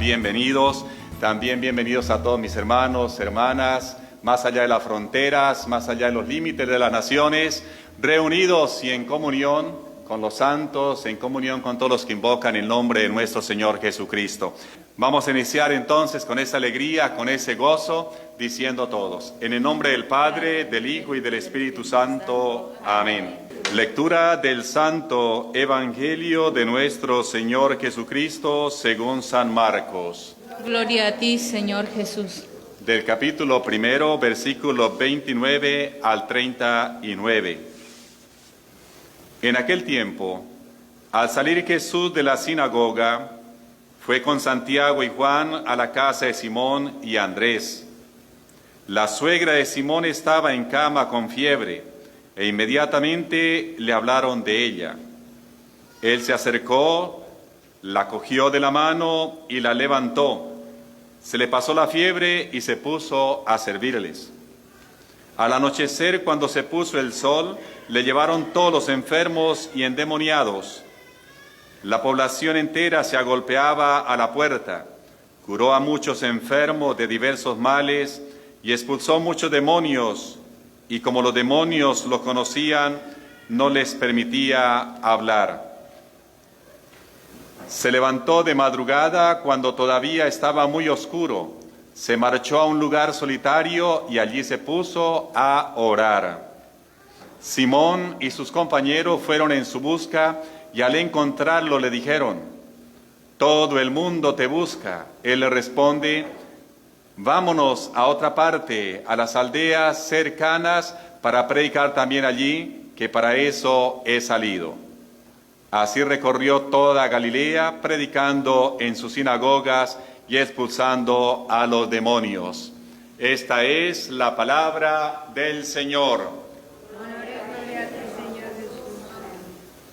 bienvenidos. También bienvenidos a todos mis hermanos, hermanas, más allá de las fronteras, más allá de los límites de las naciones, reunidos y en comunión con los santos, en comunión con todos los que invocan el nombre de nuestro Señor Jesucristo. Vamos a iniciar entonces con esa alegría, con ese gozo, diciendo todos, en el nombre del Padre, del Hijo y del Espíritu Santo. Amén. Lectura del Santo Evangelio de nuestro Señor Jesucristo según San Marcos. Gloria a ti, Señor Jesús. Del capítulo 1, versículos 29 al 39. En aquel tiempo, al salir Jesús de la sinagoga, fue con Santiago y Juan a la casa de Simón y Andrés. La suegra de Simón estaba en cama con fiebre, e inmediatamente le hablaron de ella. Él se acercó, la cogió de la mano y la levantó. Se le pasó la fiebre y se puso a servirles. Al anochecer, cuando se puso el sol, le llevaron todos los enfermos y endemoniados. La población entera se agolpeaba a la puerta. Curó a muchos enfermos de diversos males y expulsó muchos demonios. Y como los demonios lo conocían, no les permitía hablar. Se levantó de madrugada cuando todavía estaba muy oscuro. Se marchó a un lugar solitario y allí se puso a orar. Simón y sus compañeros fueron en su busca y al encontrarlo le dijeron: «Todo el mundo te busca». Él le responde: «Vámonos a otra parte, a las aldeas cercanas, para predicar también allí, que para eso he salido». Así recorrió toda Galilea, predicando en sus sinagogas y expulsando a los demonios. Esta es la palabra del Señor.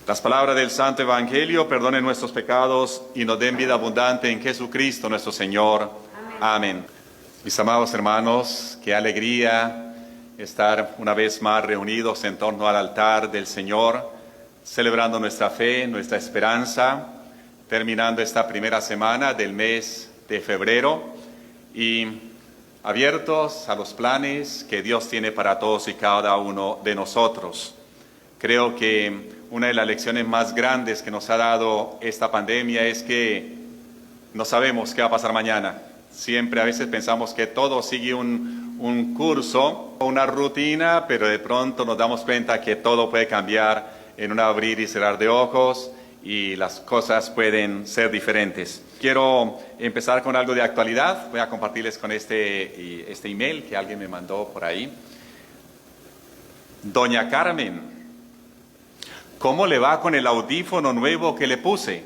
Las palabras del Santo Evangelio perdonen nuestros pecados y nos den vida abundante en Jesucristo nuestro Señor. Amén. Mis amados hermanos, qué alegría estar una vez más reunidos en torno al altar del Señor, celebrando nuestra fe, nuestra esperanza, terminando esta primera semana del mes de febrero y abiertos a los planes que Dios tiene para todos y cada uno de nosotros. Creo que una de las lecciones más grandes que nos ha dado esta pandemia es que no sabemos qué va a pasar mañana. Siempre a veces pensamos que todo sigue un curso, una rutina, pero de pronto nos damos cuenta que todo puede cambiar en un abrir y cerrar de ojos y las cosas pueden ser diferentes. Quiero empezar con algo de actualidad. Voy a compartirles con este email que alguien me mandó por ahí. Doña Carmen, ¿cómo le va con el audífono nuevo que le puse?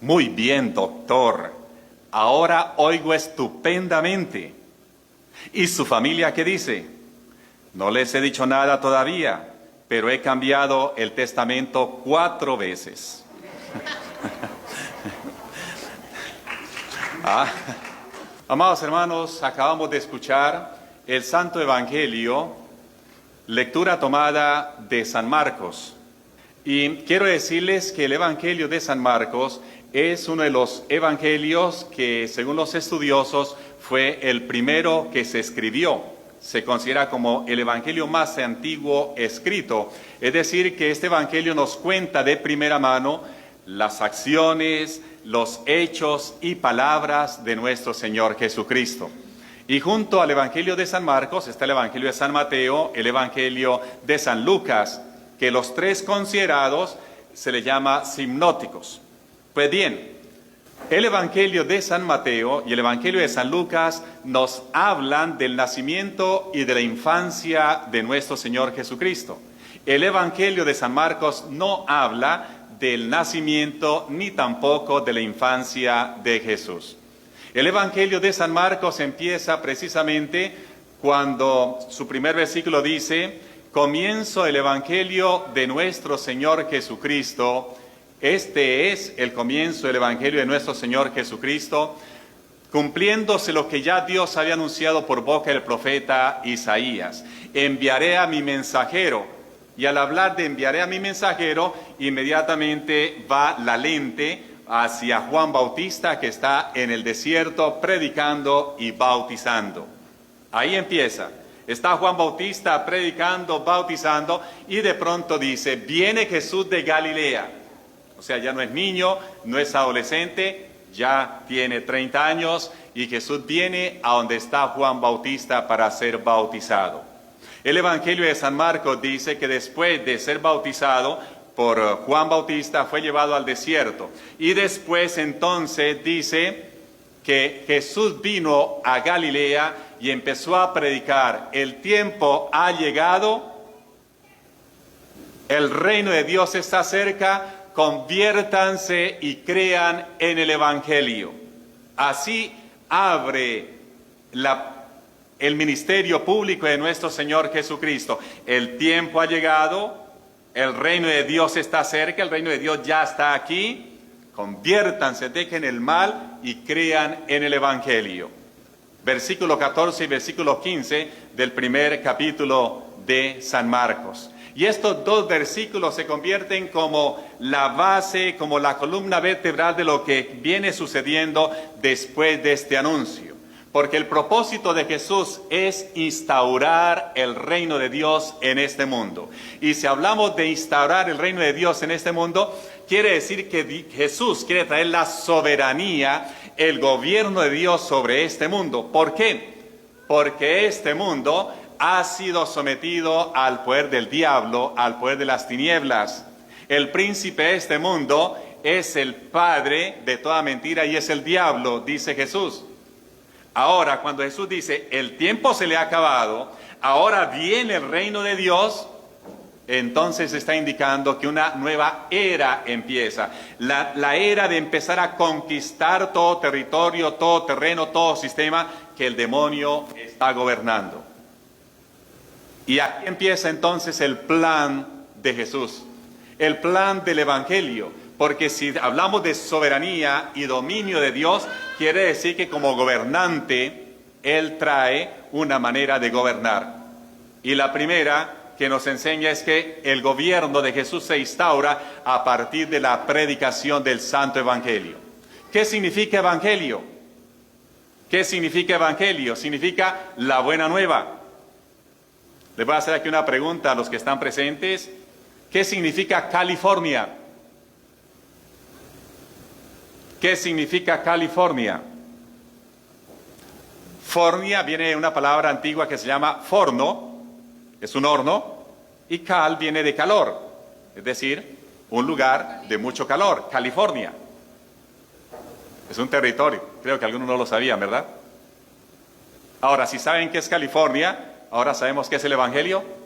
Muy bien, doctor. Ahora oigo estupendamente. ¿Y su familia qué dice? No les he dicho nada todavía, pero he cambiado el testamento 4 veces. Amados hermanos, acabamos de escuchar el Santo Evangelio, lectura tomada de San Marcos. Y quiero decirles que el Evangelio de San Marcos es uno de los evangelios que, según los estudiosos, fue el primero que se escribió. Se considera como el evangelio más antiguo escrito. Es decir, que este evangelio nos cuenta de primera mano las acciones, los hechos y palabras de nuestro Señor Jesucristo. Y junto al evangelio de San Marcos está el evangelio de San Mateo, el evangelio de San Lucas, que los tres considerados se les llama sinópticos. Pues bien, el Evangelio de San Mateo y el Evangelio de San Lucas nos hablan del nacimiento y de la infancia de nuestro Señor Jesucristo. El Evangelio de San Marcos no habla del nacimiento ni tampoco de la infancia de Jesús. El Evangelio de San Marcos empieza precisamente cuando su primer versículo dice: comienzo el Evangelio de nuestro Señor Jesucristo. Este es el comienzo del Evangelio de nuestro Señor Jesucristo, cumpliéndose lo que ya Dios había anunciado por boca del profeta Isaías. Enviaré a mi mensajero. Y al hablar de enviaré a mi mensajero, inmediatamente va la lente hacia Juan Bautista, que está en el desierto predicando y bautizando. Ahí empieza. Está Juan Bautista predicando, bautizando, y de pronto dice, viene Jesús de Galilea. O sea, ya no es niño, no es adolescente, ya tiene 30 años, y Jesús viene a donde está Juan Bautista para ser bautizado. El Evangelio de San Marcos dice que después de ser bautizado por Juan Bautista fue llevado al desierto. Y después entonces dice que Jesús vino a Galilea y empezó a predicar: el tiempo ha llegado, el reino de Dios está cerca, conviértanse y crean en el Evangelio. Así abre el ministerio público de nuestro Señor Jesucristo. El tiempo ha llegado, el reino de Dios está cerca, el reino de Dios ya está aquí. Conviértanse, dejen el mal y crean en el Evangelio. Versículo 14 y versículo 15 del primer capítulo de San Marcos. Y estos dos versículos se convierten como la base, como la columna vertebral de lo que viene sucediendo después de este anuncio. Porque el propósito de Jesús es instaurar el reino de Dios en este mundo. Y si hablamos de instaurar el reino de Dios en este mundo, quiere decir que Jesús quiere traer la soberanía, el gobierno de Dios sobre este mundo. ¿Por qué? Porque este mundo ha sido sometido al poder del diablo, al poder de las tinieblas. El príncipe de este mundo es el padre de toda mentira y es el diablo, dice Jesús. Ahora, cuando Jesús dice, el tiempo se le ha acabado, ahora viene el reino de Dios, entonces está indicando que una nueva era empieza. La era de empezar a conquistar todo territorio, todo terreno, todo sistema que el demonio está gobernando. Y aquí empieza entonces el plan de Jesús, el plan del Evangelio. Porque si hablamos de soberanía y dominio de Dios, quiere decir que como gobernante, Él trae una manera de gobernar. Y la primera que nos enseña es que el gobierno de Jesús se instaura a partir de la predicación del Santo Evangelio. ¿Qué significa Evangelio? ¿Qué significa Evangelio? Significa la buena nueva. Les voy a hacer aquí una pregunta a los que están presentes. ¿Qué significa California? ¿Qué significa California? Fornia viene de una palabra antigua que se llama forno, es un horno, y cal viene de calor, es decir, un lugar de mucho calor, California. Es un territorio, creo que algunos no lo sabían, ¿verdad? Ahora, si saben qué es California, ahora sabemos qué es el Evangelio.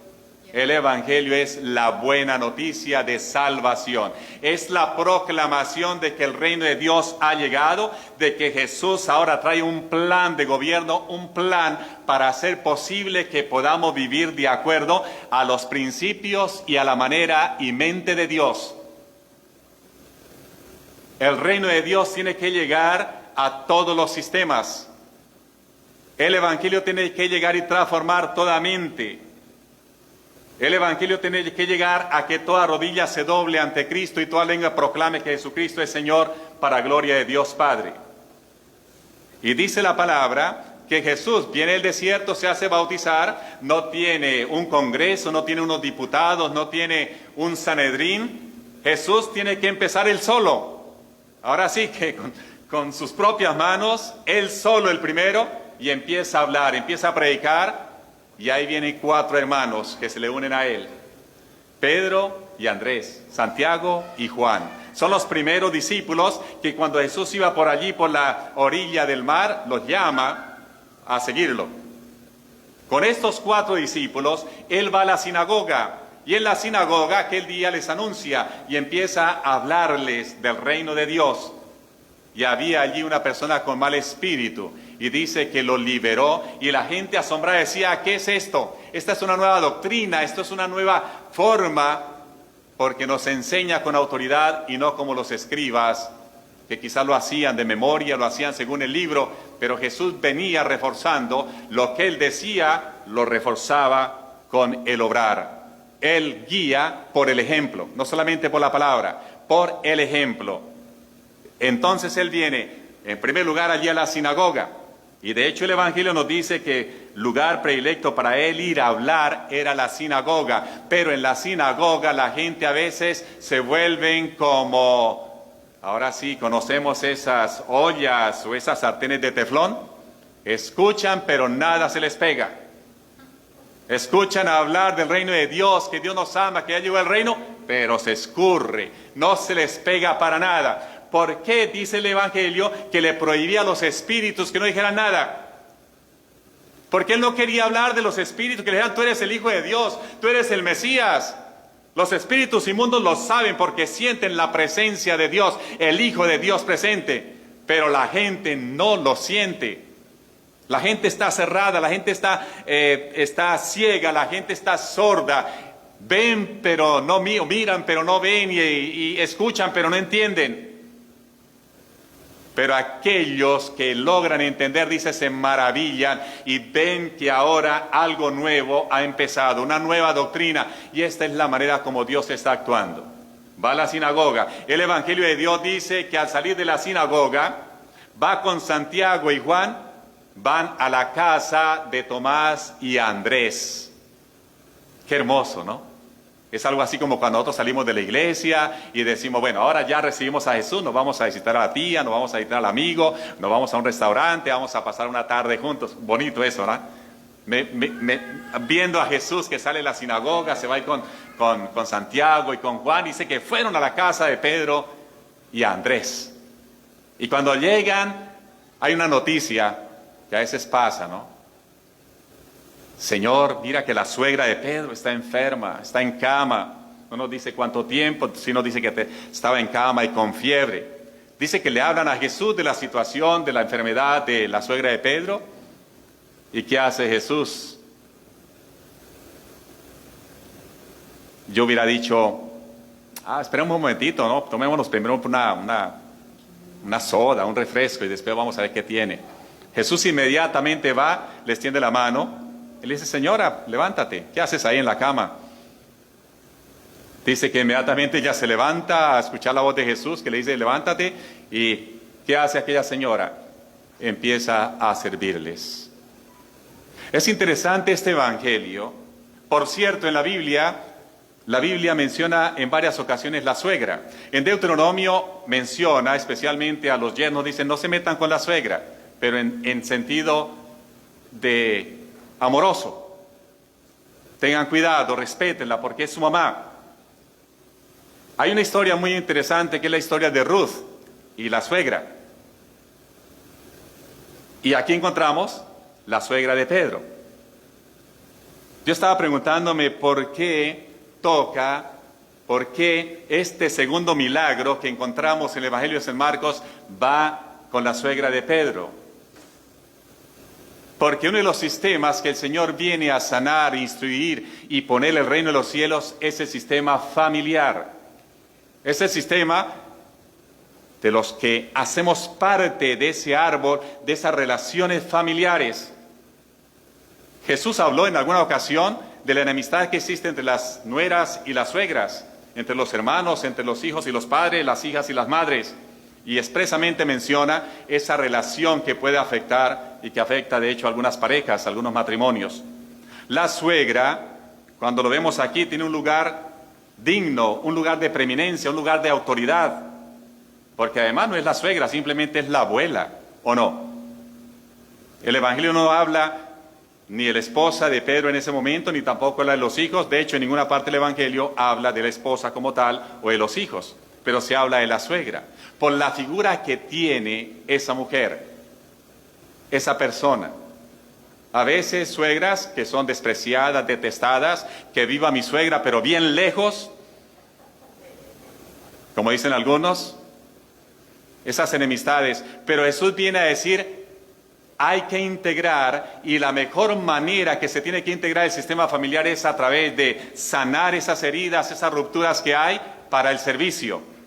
El Evangelio es la buena noticia de salvación. Es la proclamación de que el reino de Dios ha llegado, de que Jesús ahora trae un plan de gobierno, un plan para hacer posible que podamos vivir de acuerdo a los principios y a la manera y mente de Dios. El reino de Dios tiene que llegar a todos los sistemas. El Evangelio tiene que llegar y transformar toda mente. El Evangelio tiene que llegar a que toda rodilla se doble ante Cristo y toda lengua proclame que Jesucristo es Señor para gloria de Dios Padre. Y dice la palabra que Jesús viene del desierto, se hace bautizar, no tiene un congreso, no tiene unos diputados, no tiene un Sanedrín. Jesús tiene que empezar él solo. Ahora sí que con sus propias manos, él solo el primero, y empieza a hablar, empieza a predicar. Y ahí vienen 4 hermanos que se le unen a él. Pedro y Andrés, Santiago y Juan. Son los primeros discípulos que cuando Jesús iba por allí, por la orilla del mar, los llama a seguirlo. Con estos 4 discípulos, él va a la sinagoga. Y en la sinagoga aquel día les anuncia y empieza a hablarles del reino de Dios. Y había allí una persona con mal espíritu. Y dice que lo liberó y la gente asombrada decía, ¿qué es esto? Esta es una nueva doctrina, esto es una nueva forma, porque nos enseña con autoridad y no como los escribas, que quizás lo hacían de memoria, lo hacían según el libro, pero Jesús venía reforzando lo que él decía, lo reforzaba con el obrar. Él guía por el ejemplo, no solamente por la palabra, por el ejemplo. Entonces él viene, en primer lugar, allí a la sinagoga. Y de hecho el Evangelio nos dice que lugar predilecto para él ir a hablar era la sinagoga. Pero en la sinagoga la gente a veces se vuelven como, ahora sí, conocemos esas ollas o esas sartenes de teflón. Escuchan, pero nada se les pega. Escuchan hablar del reino de Dios, que Dios nos ama, que ya llegó el reino, pero se escurre, no se les pega para nada. ¿Por qué dice el Evangelio que le prohibía a los espíritus que no dijeran nada? Porque él no quería hablar de los espíritus, que le dijeran, tú eres el Hijo de Dios, tú eres el Mesías. Los espíritus inmundos lo saben porque sienten la presencia de Dios, el Hijo de Dios presente. Pero la gente no lo siente. La gente está cerrada, la gente está ciega, la gente está sorda. Ven pero no miran, pero no ven y escuchan, pero no entienden. Pero aquellos que logran entender, dice, se maravillan y ven que ahora algo nuevo ha empezado, una nueva doctrina. Y esta es la manera como Dios está actuando. Va a la sinagoga. El Evangelio de Dios dice que al salir de la sinagoga, va con Santiago y Juan, van a la casa de Tomás y Andrés. Qué hermoso, ¿no? Es algo así como cuando nosotros salimos de la iglesia y decimos, bueno, ahora ya recibimos a Jesús, nos vamos a visitar a la tía, nos vamos a visitar al amigo, nos vamos a un restaurante, vamos a pasar una tarde juntos. Bonito eso, ¿no? Viendo a Jesús que sale de la sinagoga, se va ahí con Santiago y con Juan, dice que fueron a la casa de Pedro y Andrés. Y cuando llegan, hay una noticia que a veces pasa, ¿no? Señor, mira que la suegra de Pedro está enferma, está en cama. No nos dice cuánto tiempo, sino dice que estaba en cama y con fiebre. Dice que le hablan a Jesús de la situación, de la enfermedad de la suegra de Pedro. ¿Y qué hace Jesús? Yo hubiera dicho, esperemos un momentito, ¿no? Tomémonos primero una soda, un refresco y después vamos a ver qué tiene. Jesús inmediatamente va, les tiende la mano. Él dice, señora, levántate, ¿qué haces ahí en la cama? Dice que inmediatamente ella se levanta a escuchar la voz de Jesús, que le dice, levántate, y ¿qué hace aquella señora? Empieza a servirles. Es interesante este evangelio. Por cierto, en la Biblia menciona en varias ocasiones la suegra. En Deuteronomio menciona especialmente a los yernos, dicen, no se metan con la suegra, pero en sentido de amoroso. Tengan cuidado, respétenla porque es su mamá. Hay una historia muy interesante que es la historia de Ruth y la suegra. Y aquí encontramos la suegra de Pedro. Yo estaba preguntándome por qué este segundo milagro que encontramos en el Evangelio de San Marcos va con la suegra de Pedro. Porque uno de los sistemas que el Señor viene a sanar, instruir y poner el reino de los cielos es el sistema familiar. Es el sistema de los que hacemos parte de ese árbol, de esas relaciones familiares. Jesús habló en alguna ocasión de la enemistad que existe entre las nueras y las suegras, entre los hermanos, entre los hijos y los padres, las hijas y las madres. Y expresamente menciona esa relación que puede afectar y que afecta de hecho a algunas parejas, a algunos matrimonios. La suegra, cuando lo vemos aquí, tiene un lugar digno, un lugar de preeminencia, un lugar de autoridad. Porque además no es la suegra, simplemente es la abuela, ¿o no? El Evangelio no habla ni de la esposa de Pedro en ese momento, ni tampoco la de los hijos. De hecho, en ninguna parte del Evangelio habla de la esposa como tal o de los hijos. Pero se habla de la suegra, por la figura que tiene esa mujer, esa persona. A veces suegras que son despreciadas, detestadas, que viva mi suegra, pero bien lejos, como dicen algunos, esas enemistades. Pero Jesús viene a decir, hay que integrar, y la mejor manera que se tiene que integrar el sistema familiar es a través de sanar esas heridas, esas rupturas que hay para el servicio.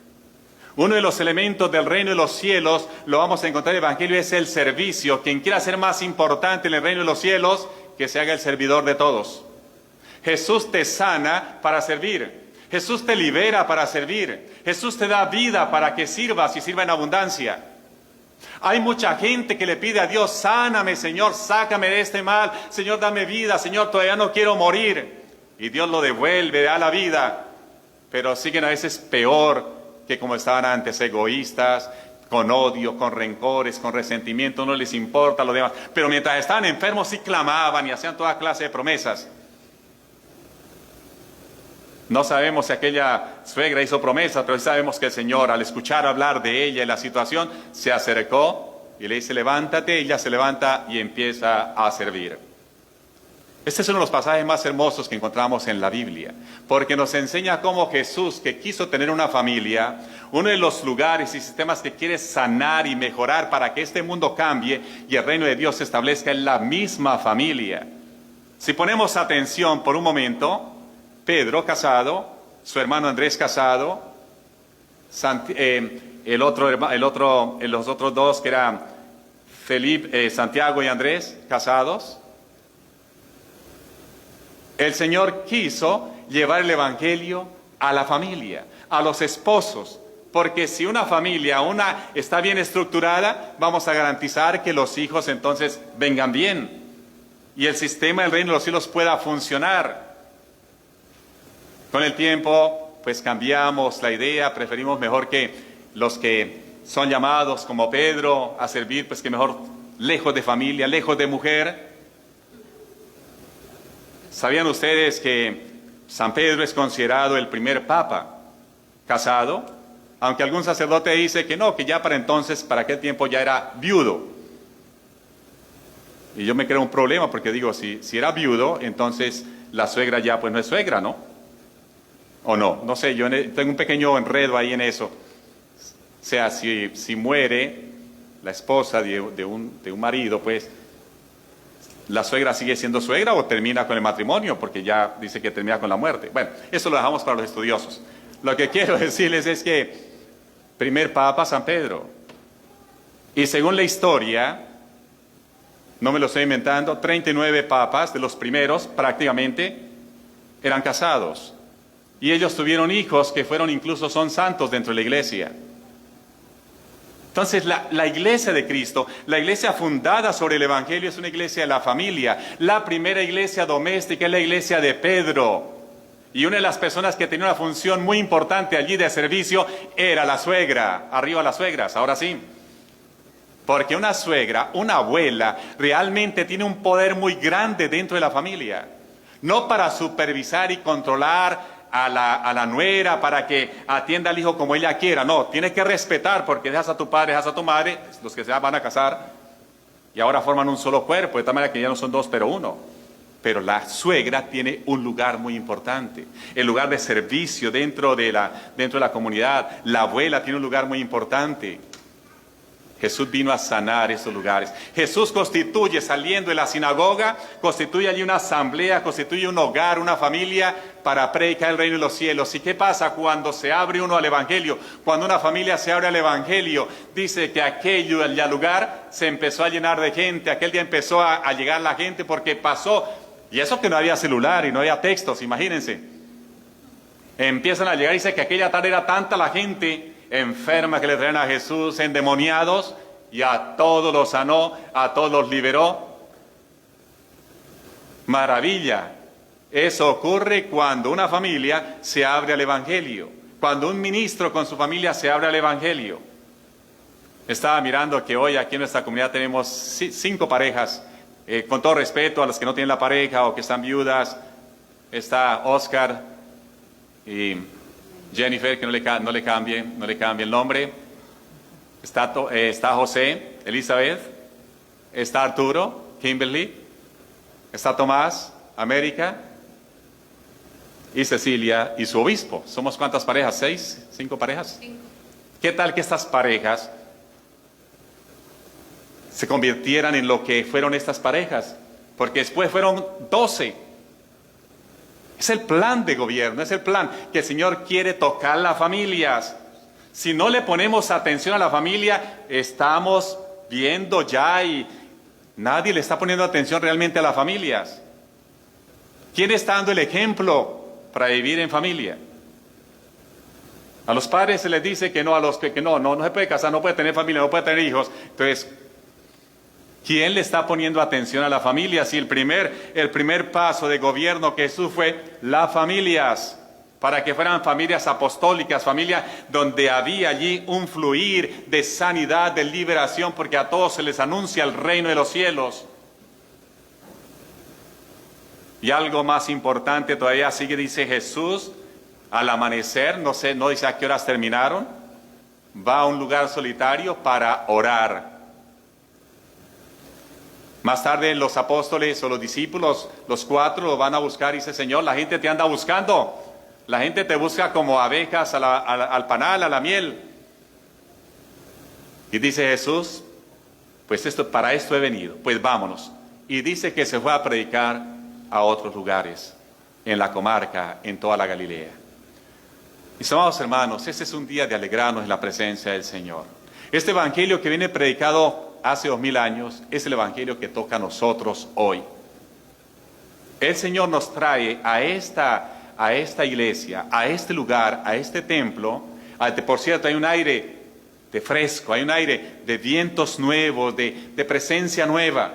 Uno de los elementos del reino de los cielos, lo vamos a encontrar en el Evangelio, es el servicio. Quien quiera ser más importante en el reino de los cielos, que se haga el servidor de todos. Jesús te sana para servir. Jesús te libera para servir. Jesús te da vida para que sirvas y sirva en abundancia. Hay mucha gente que le pide a Dios, sáname, Señor, sácame de este mal. Señor, dame vida. Señor, todavía no quiero morir. Y Dios lo devuelve, da la vida. Pero siguen a veces peor que como estaban antes, egoístas, con odio, con rencores, con resentimiento, no les importa lo demás. Pero mientras estaban enfermos sí clamaban y hacían toda clase de promesas. No sabemos si aquella suegra hizo promesas, pero sí sabemos que el Señor, al escuchar hablar de ella y la situación, se acercó y le dice, levántate. Ella se levanta y empieza a servir. Este es uno de los pasajes más hermosos que encontramos en la Biblia, porque nos enseña cómo Jesús, que quiso tener una familia, uno de los lugares y sistemas que quiere sanar y mejorar para que este mundo cambie y el reino de Dios se establezca en la misma familia. Si ponemos atención por un momento, Pedro casado, su hermano Andrés casado, los otros dos que eran Santiago y Andrés casados. El Señor quiso llevar el evangelio a la familia, a los esposos, porque si una familia está bien estructurada, vamos a garantizar que los hijos entonces vengan bien y el sistema del reino de los cielos pueda funcionar. Con el tiempo, pues cambiamos la idea, preferimos mejor que los que son llamados como Pedro a servir, pues que mejor lejos de familia, lejos de mujer. ¿Sabían ustedes que San Pedro es considerado el primer papa casado? Aunque algún sacerdote dice que no, que ya para entonces, para aquel tiempo ya era viudo. Y yo me creo un problema porque digo, si era viudo, entonces la suegra ya pues no es suegra, ¿no? ¿O no? No sé, yo tengo un pequeño enredo ahí en eso. O sea, si muere la esposa de un marido, pues, ¿la suegra sigue siendo suegra o termina con el matrimonio? Porque ya dice que termina con la muerte. Bueno, eso lo dejamos para los estudiosos. Lo que quiero decirles es que primer papa San Pedro. Y según la historia, no me lo estoy inventando, 39 papas de los primeros prácticamente eran casados. Y ellos tuvieron hijos que son santos dentro de la iglesia. Entonces la iglesia de Cristo, la iglesia fundada sobre el Evangelio es una iglesia de la familia. La primera iglesia doméstica es la iglesia de Pedro. Y una de las personas que tenía una función muy importante allí de servicio era la suegra. Arriba las suegras, ahora sí. Porque una suegra, una abuela, realmente tiene un poder muy grande dentro de la familia. No para supervisar y controlar a la nuera para que atienda al hijo como ella quiera. No, tienes que respetar porque dejas a tu padre, dejas a tu madre, los que se van a casar, y ahora forman un solo cuerpo, de tal manera que ya no son dos, pero uno. Pero la suegra tiene un lugar muy importante, el lugar de servicio dentro de la comunidad. La abuela tiene un lugar muy importante. Jesús vino a sanar esos lugares. Jesús constituye, saliendo de la sinagoga, constituye allí una asamblea, constituye un hogar, una familia para predicar el reino de los cielos. ¿Y qué pasa cuando se abre uno al evangelio? Cuando una familia se abre al evangelio, dice que aquel lugar se empezó a llenar de gente. Aquel día empezó a llegar la gente porque pasó, y eso que no había celular y no había textos, imagínense. Empiezan a llegar y dice que aquella tarde era tanta la gente enferma que le traían a Jesús, endemoniados, y a todos los sanó, a todos los liberó. Maravilla. Eso ocurre cuando una familia se abre al evangelio, cuando un ministro con su familia se abre al evangelio. Estaba mirando que hoy aquí en nuestra comunidad tenemos 5 parejas, con todo respeto a las que no tienen la pareja o que están viudas. Está Oscar y Jennifer, que no le cambie el nombre. Está José, Elizabeth, está Arturo, Kimberly, está Tomás, América, y Cecilia y su obispo. ¿Somos cuántas parejas? 6, 5 parejas. 5. ¿Qué tal que estas parejas se convirtieran en lo que fueron estas parejas? Porque después fueron 12. Es el plan de gobierno, es el plan que el Señor quiere tocar las familias. Si no le ponemos atención a la familia, estamos viendo ya y nadie le está poniendo atención realmente a las familias. ¿Quién está dando el ejemplo para vivir en familia? A los padres se les dice que no, a los que no se puede casar, no puede tener familia, no puede tener hijos. Entonces, ¿quién le está poniendo atención a la familia? Si el primer paso de gobierno que Jesús fue las familias, para que fueran familias apostólicas, familias donde había allí un fluir de sanidad, de liberación, porque a todos se les anuncia el reino de los cielos. Y algo más importante todavía sigue, dice Jesús, al amanecer, no dice a qué horas terminaron, va a un lugar solitario para orar. Más tarde los apóstoles o los discípulos, los 4, lo van a buscar y dice, Señor, la gente te anda buscando. La gente te busca como abejas al panal, a la miel. Y dice Jesús, pues para esto he venido, pues vámonos. Y dice que se fue a predicar a otros lugares, en la comarca, en toda la Galilea. Mis amados hermanos, este es un día de alegrarnos en la presencia del Señor. Este evangelio que viene predicado hace 2000 años es el evangelio que toca a nosotros hoy. El Señor nos trae a esta iglesia, a este lugar, a este templo. Por cierto, hay un aire de fresco, hay un aire de vientos nuevos, de presencia nueva.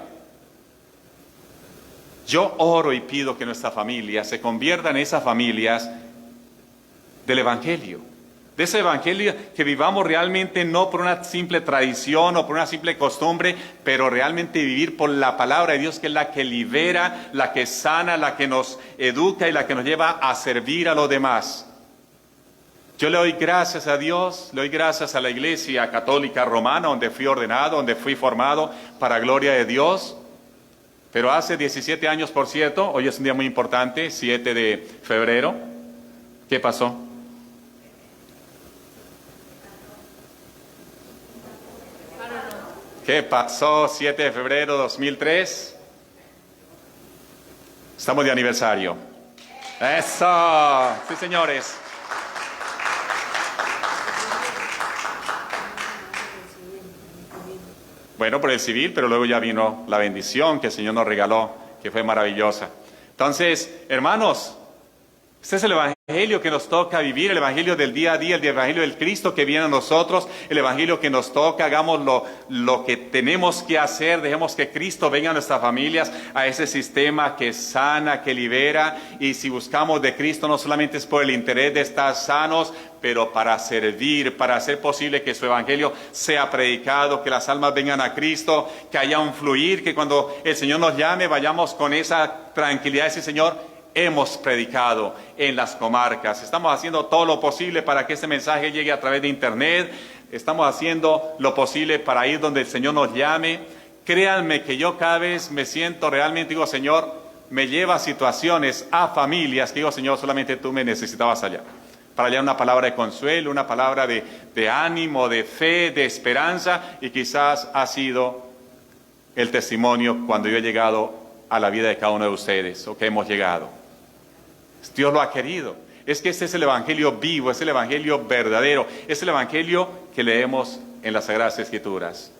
Yo oro y pido que nuestra familia se convierta en esas familias del Evangelio. De ese Evangelio que vivamos realmente no por una simple tradición o por una simple costumbre, pero realmente vivir por la palabra de Dios, que es la que libera, la que sana, la que nos educa y la que nos lleva a servir a los demás. Yo le doy gracias a Dios, le doy gracias a la Iglesia Católica Romana, donde fui ordenado, donde fui formado para gloria de Dios. Pero hace 17 años, por cierto, hoy es un día muy importante, 7 de febrero. ¿Qué pasó? ¿Qué pasó 7 de febrero de 2003? Estamos de aniversario. ¡Eso! Sí, señores. Bueno, por el civil, pero luego ya vino la bendición que el Señor nos regaló, que fue maravillosa. Entonces, hermanos, este es el evangelio que nos toca vivir, el evangelio del día a día, el evangelio del Cristo que viene a nosotros, el evangelio que nos toca. Hagamos lo que tenemos que hacer, dejemos que Cristo venga a nuestras familias, a ese sistema que sana, que libera. Y si buscamos de Cristo, no solamente es por el interés de estar sanos, pero para servir, para hacer posible que su evangelio sea predicado, que las almas vengan a Cristo, que haya un fluir, que cuando el Señor nos llame vayamos con esa tranquilidad de decir, Señor, hemos predicado en las comarcas. Estamos haciendo todo lo posible para que este mensaje llegue a través de internet. Estamos haciendo lo posible para ir donde el Señor nos llame. Créanme que yo cada vez me siento realmente, digo, Señor, me lleva a situaciones, a familias, que digo, Señor, solamente tú me necesitabas allá. Para hallar una palabra de consuelo, una palabra de ánimo, de fe, de esperanza. Y quizás ha sido el testimonio cuando yo he llegado a la vida de cada uno de ustedes, o que hemos llegado. Dios lo ha querido. Es que este es el evangelio vivo, es el evangelio verdadero, es el evangelio que leemos en las Sagradas Escrituras.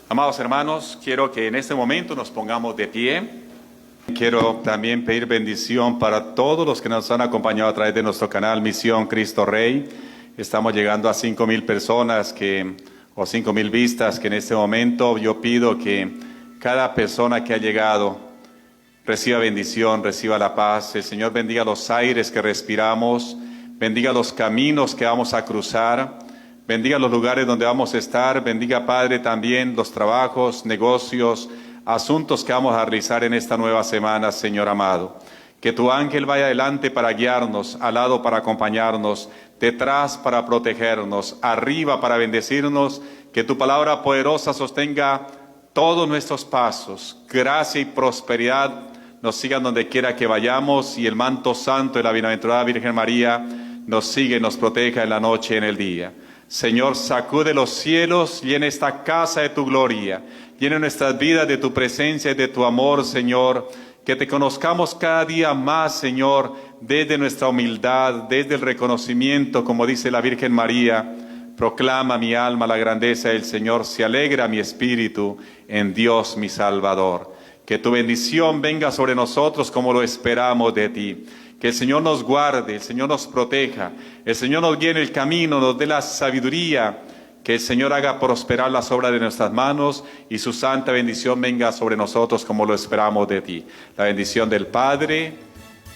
Amados hermanos, quiero que en este momento nos pongamos de pie. Quiero también pedir bendición para todos los que nos han acompañado a través de nuestro canal Misión Cristo Rey. Estamos llegando a 5,000 personas o 5,000 vistas, que en este momento yo pido que cada persona que ha llegado reciba bendición, reciba la paz. El Señor bendiga los aires que respiramos, bendiga los caminos que vamos a cruzar, bendiga los lugares donde vamos a estar, bendiga, Padre, también los trabajos, negocios, asuntos que vamos a realizar en esta nueva semana, Señor amado. Que tu ángel vaya adelante para guiarnos, al lado para acompañarnos, detrás para protegernos, arriba para bendecirnos. Que tu palabra poderosa sostenga todos nuestros pasos. Gracia y prosperidad nos sigan donde quiera que vayamos, y el manto santo de la bienaventurada Virgen María nos sigue, nos proteja en la noche y en el día. Señor, sacude los cielos, llena esta casa de tu gloria, llena nuestras vidas de tu presencia y de tu amor, Señor. Que te conozcamos cada día más, Señor, desde nuestra humildad, desde el reconocimiento, como dice la Virgen María. Proclama mi alma la grandeza del Señor, se alegra mi espíritu en Dios mi Salvador. Que tu bendición venga sobre nosotros como lo esperamos de ti. Que el Señor nos guarde, el Señor nos proteja, el Señor nos guíe en el camino, nos dé la sabiduría, que el Señor haga prosperar las obras de nuestras manos y su santa bendición venga sobre nosotros como lo esperamos de ti. La bendición del Padre,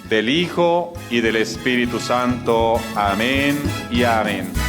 del Hijo y del Espíritu Santo. Amén y amén.